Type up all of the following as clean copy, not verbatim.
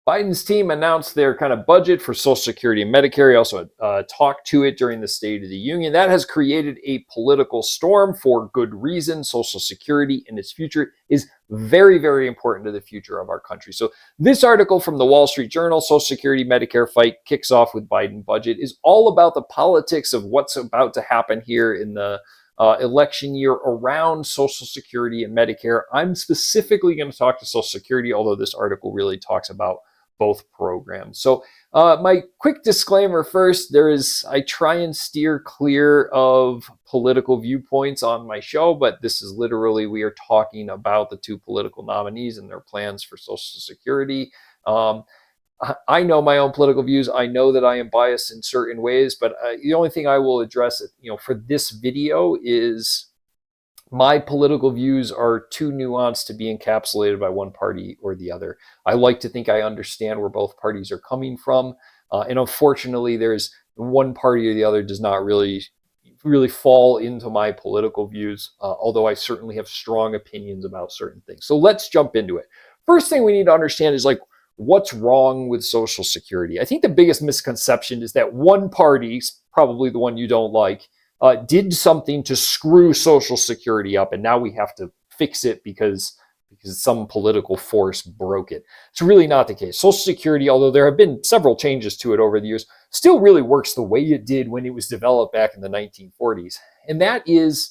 Biden's team announced their kind of budget for Social Security and Medicare. He also talked to it during the State of the Union. That has created a political storm for good reason. Social Security and its future is very, very important to the future of our country. So this article from the Wall Street Journal, Social Security, Medicare fight kicks off with Biden budget, is all about the politics of what's about to happen here in the election year around Social Security and Medicare. I'm specifically going to talk to Social Security, although this article really talks about both programs. So my quick disclaimer first, I try and steer clear of political viewpoints on my show, but this is literally, we are talking about the two political nominees and their plans for Social Security. I know my own political views. I know that I am biased in certain ways, but the only thing I will address, for this video is my political views are too nuanced to be encapsulated by one party or the other. I like to think I understand where both parties are coming from. And unfortunately, there's one party or the other does not really fall into my political views, although I certainly have strong opinions about certain things. So let's jump into it. First thing we need to understand is what's wrong with Social Security? I think the biggest misconception is that one party, probably the one you don't like, did something to screw Social Security up, and now we have to fix it because some political force broke it. It's really not the case. Social Security, although there have been several changes to it over the years, still really works the way it did when it was developed back in the 1940s. And that is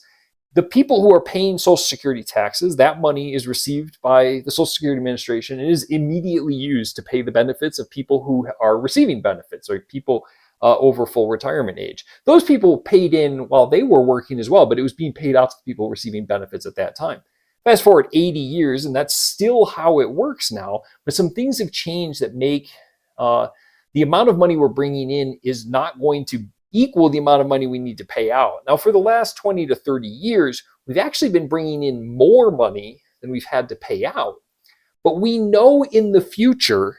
the people who are paying Social Security taxes, that money is received by the Social Security Administration and is immediately used to pay the benefits of people who are receiving benefits, or people over full retirement age. Those people paid in while they were working as well, but it was being paid out to the people receiving benefits at that time. Fast forward 80 years, and that's still how it works now, but some things have changed that make the amount of money we're bringing in is not going to equal the amount of money we need to pay out. Now, for the last 20 to 30 years, we've actually been bringing in more money than we've had to pay out. But we know in the future,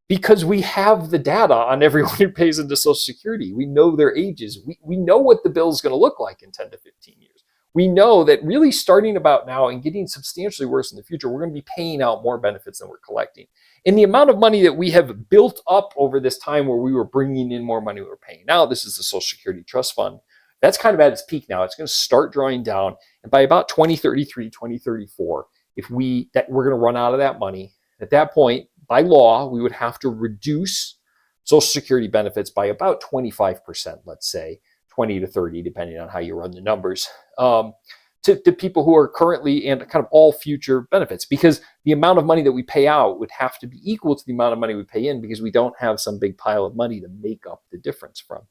because we have the data on everyone who pays into Social Security. We know their ages. We know what the bill is going to look like in 10 to 15 years. We know that really starting about now and getting substantially worse in the future, we're going to be paying out more benefits than we're collecting. And the amount of money that we have built up over this time where we were bringing in more money we were paying out, this is the Social Security Trust Fund, that's kind of at its peak now. It's going to start drawing down. And by about 2033, 2034, we're going to run out of that money. At that point, by law, we would have to reduce Social Security benefits by about 25%, let's say, 20 to 30, depending on how you run the numbers, to people who are currently and kind of all future benefits, because the amount of money that we pay out would have to be equal to the amount of money we pay in, because we don't have some big pile of money to make up the difference from.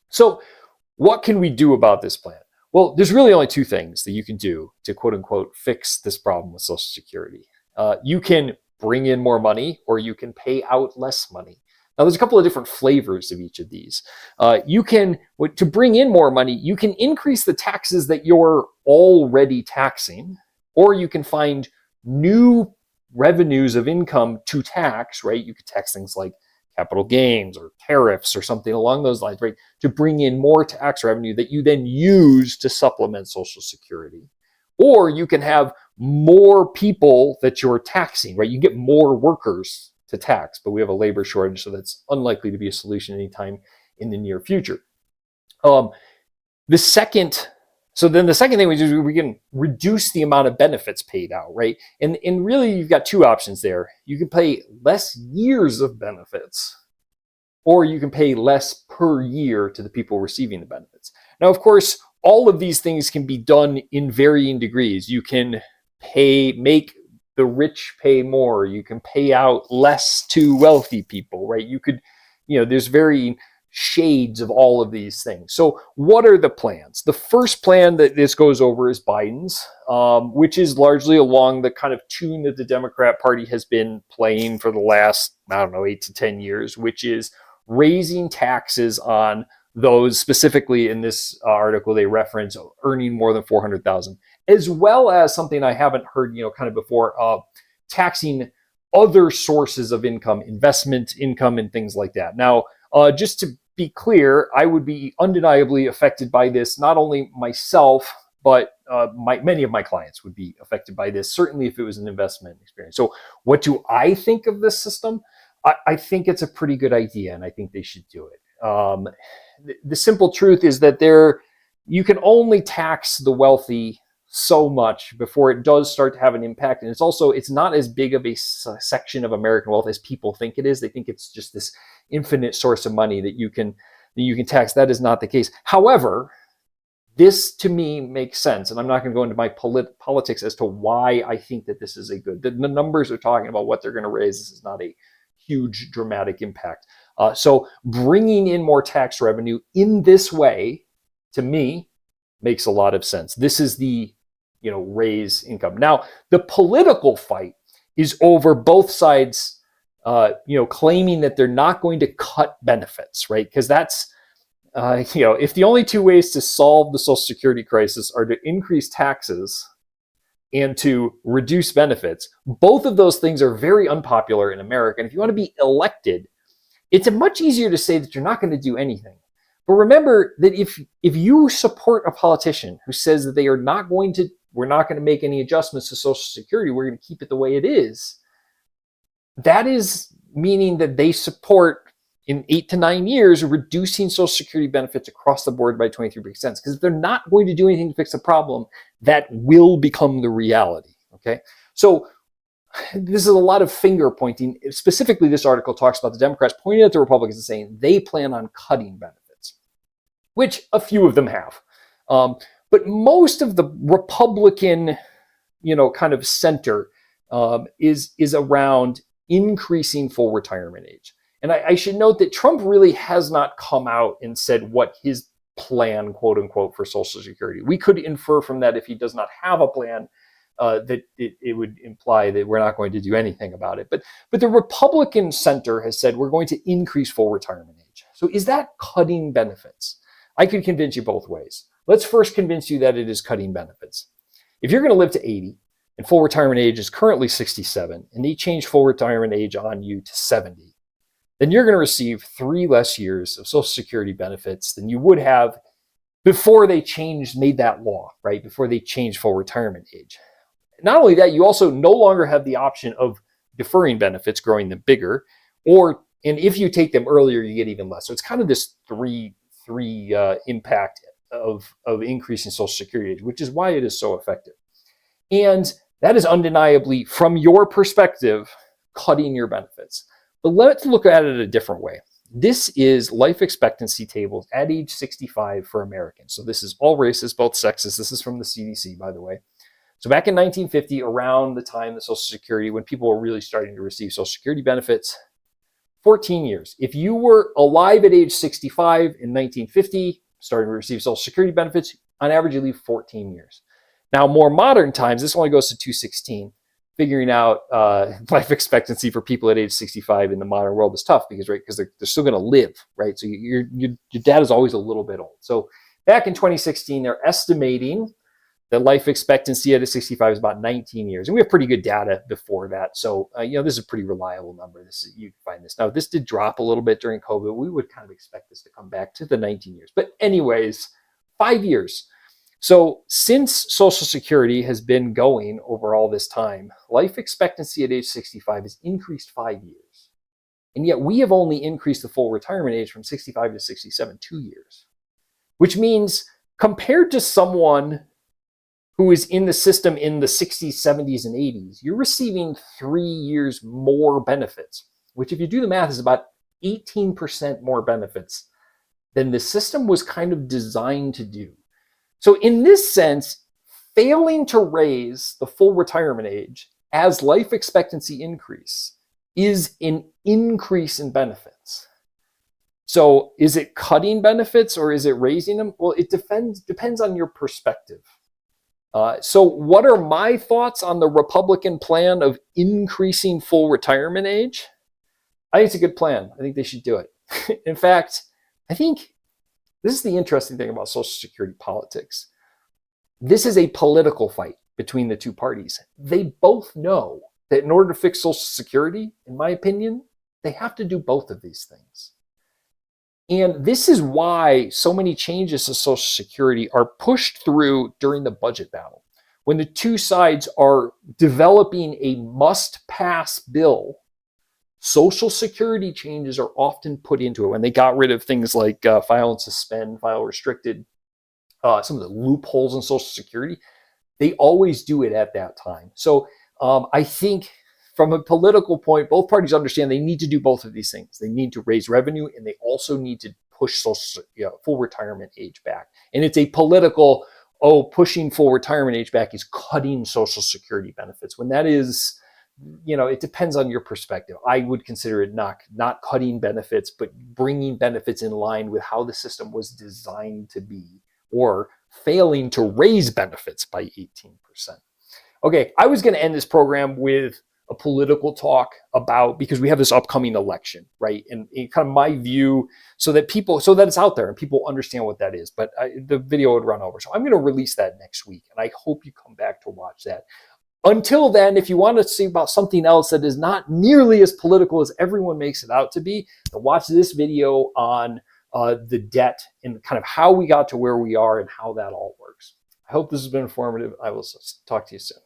So what can we do about this plan? Well, there's really only two things that you can do to, quote unquote, fix this problem with Social Security. You can bring in more money, or you can pay out less money. Now, there's a couple of different flavors of each of these. To bring in more money, you can increase the taxes that you're already taxing, or you can find new revenues of income to tax, right? You could tax things like capital gains or tariffs or something along those lines, right? To bring in more tax revenue that you then use to supplement Social Security. Or you can have more people that you're taxing, right? You get more workers to tax, but we have a labor shortage, so that's unlikely to be a solution anytime in the near future. The second thing we do is we can reduce the amount of benefits paid out, right? And really, you've got two options there. You can pay less years of benefits, or you can pay less per year to the people receiving the benefits. Now, of course, all of these things can be done in varying degrees. You can make the rich pay more. You can pay out less to wealthy people, right? You could, there's varying shades of all of these things. So what are the plans? The first plan that this goes over is Biden's, which is largely along the kind of tune that the Democrat Party has been playing for the last, 8 to 10 years, which is raising taxes on those, specifically in this article they reference, earning more than $400,000, as well as something I haven't heard, kind of before, taxing other sources of income, investment income, and things like that. Now, just to be clear, I would be undeniably affected by this. Not only myself, but many of my clients would be affected by this, certainly if it was an investment experience. So what do I think of this system? I think it's a pretty good idea, and I think they should do it. The simple truth is that you can only tax the wealthy so much before it does start to have an impact. And it's not as big of a section of American wealth as people think it is. They think it's just this infinite source of money that you can tax. That is not the case. However, this to me makes sense, and I'm not going to go into my politics as to why I think that this is a good. The numbers are talking about what they're going to raise. This is not a huge dramatic impact. So bringing in more tax revenue in this way, to me, makes a lot of sense. This is the raise income. Now, the political fight is over both sides, claiming that they're not going to cut benefits, right? Because that's if the only two ways to solve the Social Security crisis are to increase taxes and to reduce benefits, both of those things are very unpopular in America. And if you want to be elected, it's much easier to say that you're not going to do anything. But remember that if you support a politician who says that we're not going to make any adjustments to Social Security, we're going to keep it the way it is, that is meaning that they support, in 8 to 9 years, reducing Social Security benefits across the board by 23%. Because if they're not going to do anything to fix the problem, that will become the reality. Okay, so this is a lot of finger pointing. Specifically, this article talks about the Democrats pointing at the Republicans and saying they plan on cutting benefits, which a few of them have. But most of the Republican, kind of center is around increasing full retirement age. And I should note that Trump really has not come out and said what his plan, quote unquote, for Social Security. We could infer from that, if he does not have a plan, that it would imply that we're not going to do anything about it. But the Republican center has said we're going to increase full retirement age. So is that cutting benefits? I could convince you both ways. Let's first convince you that it is cutting benefits. If you're going to live to 80 and full retirement age is currently 67, and they change full retirement age on you to 70, then you're going to receive 3 less years of Social Security benefits than you would have before they made that law, right? Before they changed full retirement age. Not only that, you also no longer have the option of deferring benefits, growing them bigger, and if you take them earlier, you get even less. So it's kind of this three impact of increasing Social Security age, which is why it is so effective. And that is undeniably, from your perspective, cutting your benefits. But let's look at it a different way. This is life expectancy tables at age 65 for Americans. So this is all races, both sexes. This is from the CDC, by the way. So back in 1950, around the time of Social Security, when people were really starting to receive Social Security benefits, 14 years. If you were alive at age 65 in 1950, starting to receive Social Security benefits, on average, you live 14 years. Now, more modern times, this only goes to 216. Figuring out life expectancy for people at age 65 in the modern world is tough because they're still going to live, right? So your dad is always a little bit old. So back in 2016, they're estimating that life expectancy at 65 is about 19 years, and we have pretty good data before that. So this is a pretty reliable number. You can find this. Now, this did drop a little bit during COVID. We would kind of expect this to come back to the 19 years. But anyways, 5 years. So since Social Security has been going over all this time, life expectancy at age 65 has increased 5 years. And yet we have only increased the full retirement age from 65 to 67, 2 years. Which means compared to someone who is in the system in the 60s, 70s, and 80s, you're receiving 3 years more benefits, which if you do the math is about 18% more benefits than the system was kind of designed to do. So in this sense, failing to raise the full retirement age as life expectancy increase is an increase in benefits. So is it cutting benefits or is it raising them? Well, it depends on your perspective. So what are my thoughts on the Republican plan of increasing full retirement age? I think it's a good plan. I think they should do it. In fact, I think this is the interesting thing about Social Security politics. This is a political fight between the two parties. They both know that in order to fix Social Security, in my opinion, they have to do both of these things. And this is why so many changes to Social Security are pushed through during the budget battle. When the two sides are developing a must-pass bill Social Security changes are often put into it when they got rid of things like file and suspend, file restricted, some of the loopholes in Social Security. They always do it at that time. So I think from a political point, both parties understand they need to do both of these things. They need to raise revenue, and they also need to push full retirement age back. And it's a political, pushing full retirement age back is cutting Social Security benefits. When that is, it depends on your perspective. I would consider it not cutting benefits, but bringing benefits in line with how the system was designed to be, or failing to raise benefits by 18%. Okay, I was going to end this program with a political talk because we have this upcoming election, right? And kind of my view, so that it's out there and people understand what that is. But the video would run over. So I'm going to release that next week. And I hope you come back to watch that. Until then, if you want to see about something else that is not nearly as political as everyone makes it out to be, then watch this video on the debt and kind of how we got to where we are and how that all works. I hope this has been informative. I will talk to you soon.